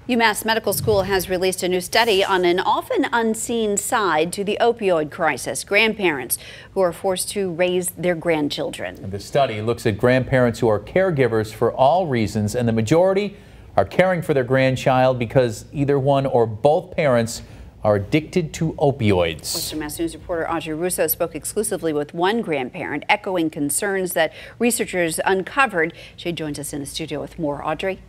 UMass Medical School has released a new study on an often unseen side to the opioid crisis: grandparents who are forced to raise their grandchildren. And the study looks at grandparents who are caregivers for all reasons, and the majority are caring for their grandchild because either one or both parents are addicted to opioids. Western Mass News reporter Audrey Russo spoke exclusively with one grandparent, echoing concerns that researchers uncovered. She joins us in the studio with more. Audrey?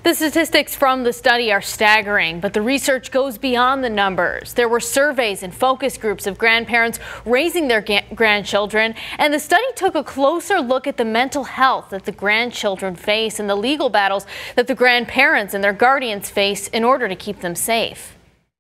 The statistics from the study are staggering, but the research goes beyond the numbers. There were surveys and focus groups of grandparents raising their grandchildren, and the study took a closer look at the mental health that the grandchildren face and the legal battles that the grandparents and their guardians face in order to keep them safe.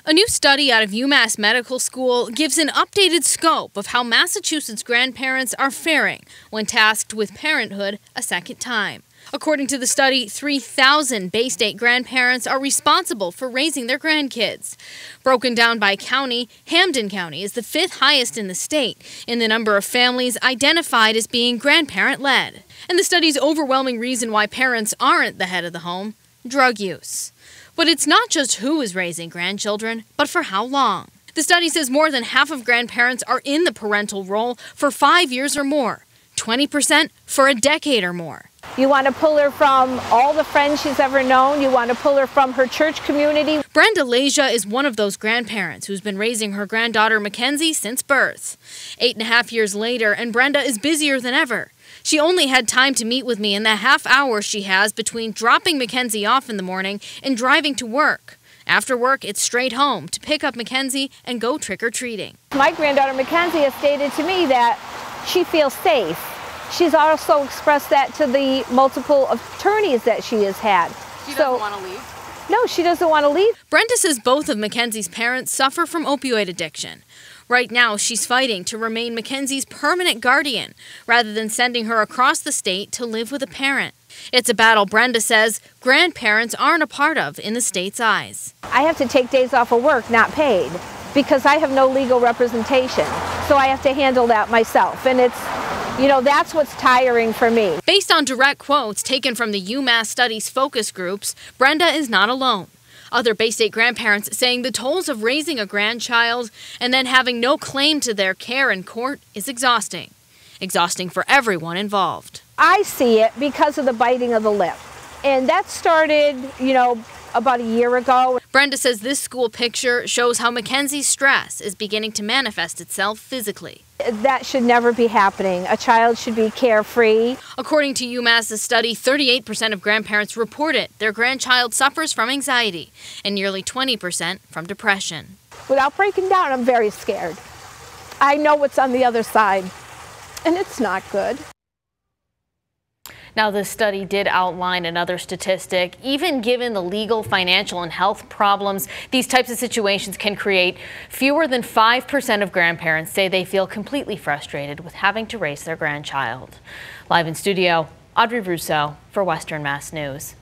A new study out of UMass Medical School gives an updated scope of how Massachusetts grandparents are faring when tasked with parenthood a second time. According to the study, 3,000 Bay State grandparents are responsible for raising their grandkids. Broken down by county, Hampden County is the 5th highest in the state in the number of families identified as being grandparent-led. And the study's overwhelming reason why parents aren't the head of the home: drug use. But it's not just who is raising grandchildren, but for how long. The study says more than half of grandparents are in the parental role for 5 years or more, 20% for a decade or more. You want to pull her from all the friends she's ever known. You want to pull her from her church community. Brenda Leja is one of those grandparents who's been raising her granddaughter Mackenzie since birth. 8.5 years later, and Brenda is busier than ever. She only had time to meet with me in the half hour she has between dropping Mackenzie off in the morning and driving to work. After work, it's straight home to pick up Mackenzie and go trick-or-treating. My granddaughter Mackenzie has stated to me that she feels safe. She's also expressed that to the multiple attorneys that she has had. She doesn't want to leave? No, she doesn't want to leave. Brenda says both of Mackenzie's parents suffer from opioid addiction. Right now, she's fighting to remain Mackenzie's permanent guardian rather than sending her across the state to live with a parent. It's a battle Brenda says grandparents aren't a part of in the state's eyes. I have to take days off of work, not paid, because I have no legal representation. So I have to handle that myself. And that's what's tiring for me. Based on direct quotes taken from the UMass Studies focus groups, Brenda is not alone. Other Bay State grandparents saying the tolls of raising a grandchild and then having no claim to their care in court is exhausting. Exhausting for everyone involved. I see it because of the biting of the lip. And that started, about a year ago. Brenda says this school picture shows how Mackenzie's stress is beginning to manifest itself physically. That should never be happening. A child should be carefree. According to UMass's study, 38% of grandparents reported their grandchild suffers from anxiety and nearly 20% from depression. Without breaking down, I'm very scared. I know what's on the other side, and it's not good. Now, this study did outline another statistic. Even given the legal, financial, and health problems these types of situations can create, fewer than 5% of grandparents say they feel completely frustrated with having to raise their grandchild. Live in studio, Audrey Russo for Western Mass News.